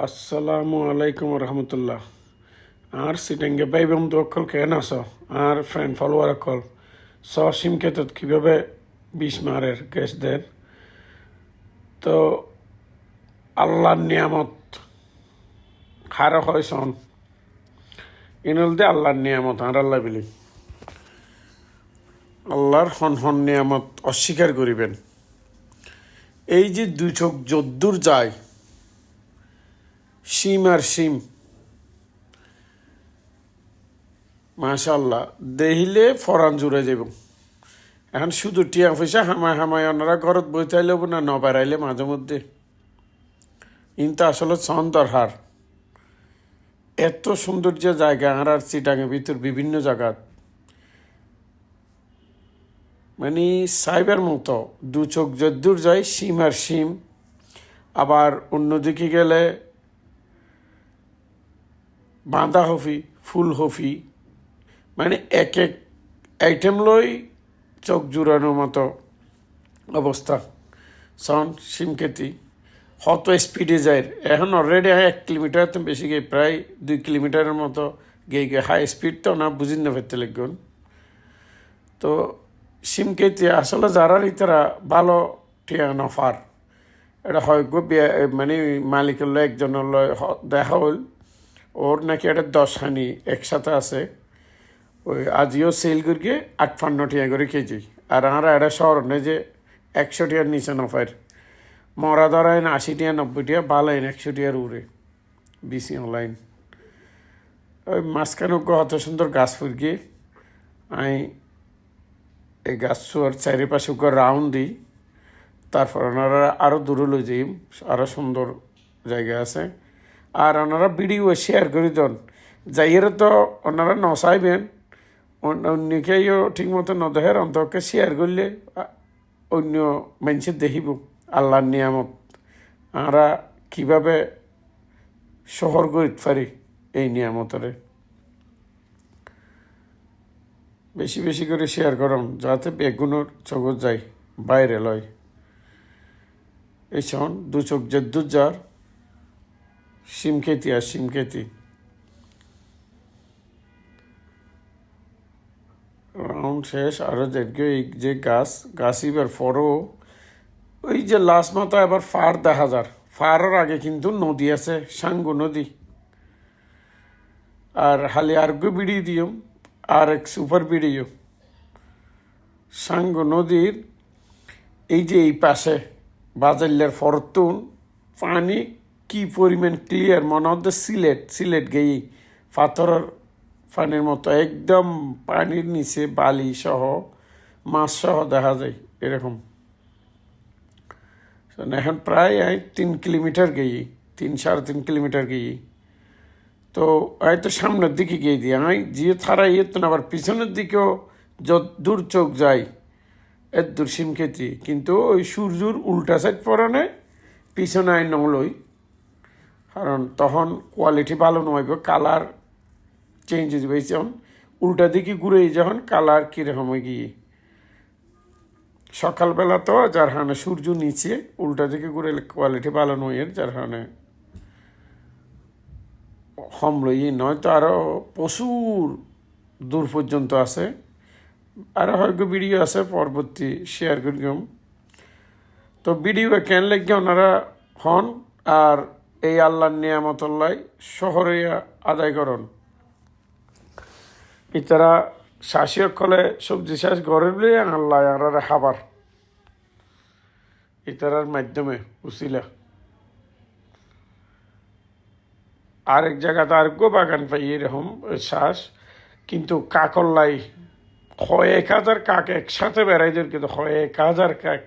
আসসালামু আলাইকুম রহমতুল্লাহ। আর সিটেঙ্গে ভাই বন্ধু অকল কেন আস আর ফ্রেন্ড ফলোয়ার অকল সিম ক্ষেত্রে কীভাবে বিষ মারের গ্যাস দেন। তো আল্লাহর নিয়ামত হার হয় সন ইনল দে আল্লাহর নিয়ামত আর আল্লাহ বিলি আল্লাহর হন হন নিয়ামত অস্বীকার করিবেন। এই যে দুই চোখ যদ্দূর যায় সিম আর সিম মাশাল্লাহ দেখিলে ফরান জুড়ে যাব। এখন শুধু টিয়া পয়সা হামায় হামায় ওনারা ঘরত বইতাইলে না ন বেড়াইলে মাঝে মধ্যে কিন্তু আসলে ছন্দর হার এত সৌন্দর্য জায়গা আর চিটাঙের ভিতর বিভিন্ন জায়গা মানে সাইবার মতো দু চোখ যদ্দূর যায় সিম আর সিম। আবার অন্যদিকে গেলে বাঁধাকপি ফুলকপি মানে এক এক আইটেম লই চোখ জুড়ানোর মতো অবস্থা। সন সিমকেতি কত স্পিডে যায় এখন অলরেডি 1 কিলোমিটার তো বেশি গিয়ে প্রায় 2 কিলোমিটারের মতো গিয়ে হাই স্পিড তো না বুঝি না ফেরতে লিখুন। তো সিমকেতি আসলে যারা তারা ভালো টিয়া নফার এটা হয় মানে মালিকের লয় একজনের লয় দেখা হল ওর নাকি এটা 10 হানি একসাথে আছে। ওই আজিও সেল করিয়ে 58 টিয়া করে কেজি আর আমরা এটা শহর নেই যে 100 টিয়ার নিচে নফার মরা ধরাইন 80 টিয়া 90 টিয়া বালাইন 100 টিয়ার উড়ে বিসি অনলাইন ওই মাঝখানে অত সুন্দর গাছ ফুরগিয়ে আমি এই গাছ আর চারিপাশে রাউন্ড দিই। তারপর ওনারা আরও দূরে লই যাই আরও সুন্দর জায়গা আছে আর ওনারা ভিডিও শেয়ার করে দেন যাইয়েরও তো ওনারা নসাইবেন অন্যকেও ঠিক মতো নদেহের অন্তকে শেয়ার করলে অন্য মানুষের দেখিব আল্লাহর নিয়ামত আমরা কীভাবে শহর করতে পারি এই নিয়ামতরে বেশি বেশি করে শেয়ার করম যাতে বেগুনোর চোখত যায় বাইরে লয়। এই শোন দু চোখ যদ্দুর যার সিমকেতি আর সিমকেতি রাউন্ড শেষ আরও দেখবে এই যে গাছ এবার ফরও ওই যে লাস্ট মাথা এবার ফার দেখা যার ফারের আগে কিন্তু নদী আছে সাঙ্গু নদী আর হালি আরগো বিড়ি দিও আর এক সুপার বিড়িও সাঙ্গু নদীর এই যে এই পাশে বাজাইলের ফরতুন পানি কি পরিমাণ ক্লিয়ার মনে হচ্ছে সিলেট গেই পাথরের পানির মতো একদম পানির নিচে বালি সহ মাছ সহ দেখা যায় এরকম। এখন প্রায় 3 কিলোমিটার গেই 3-3.5 কিলোমিটার গেই তো হয়তো সামনের দিকে গিয়ে দিই আমি যে ছাড়াই তো না আবার পিছনের দিকেও যত দূর চোখ যায় এর দূর সিমকেতি কিন্তু ওই সূর্যর উল্টা সাইড পরানে পিছনে আই নলই কারণ তখন কোয়ালিটি ভালো নইব কালার চেঞ্জ হয়ে যাবে যখন উল্টা দিকে ঘুরে যখন কালার কীরকম হয়ে গিয়ে সকালবেলা তো যার হানে সূর্য নিচে উল্টা দিকে ঘুরে কোয়ালিটি ভালো নয় যার হানে হমলই নয় তো আরও প্রচুর দূর পর্যন্ত আছে আরও হয়তো ভিডিও আছে পরবর্তী শেয়ার করিম। তো ভিডিও কেন লেগে ওনারা হন আর এই আল্লাহর নিয়ামতুল্লাহ শহরে আদায় করন ইতারা শাসিয়ক কলে সবজি চাষ গড়ে বলে আল্লাহ আর খাবার ইতারার মাধ্যমে উচিলা আরেক জায়গাতে আরেকগো বাগান পাই এরকম শ্বাস কিন্তু কাকল্লাই 1,000 কাক একসাথে বেড়াই কিন্তু 1,000 কাক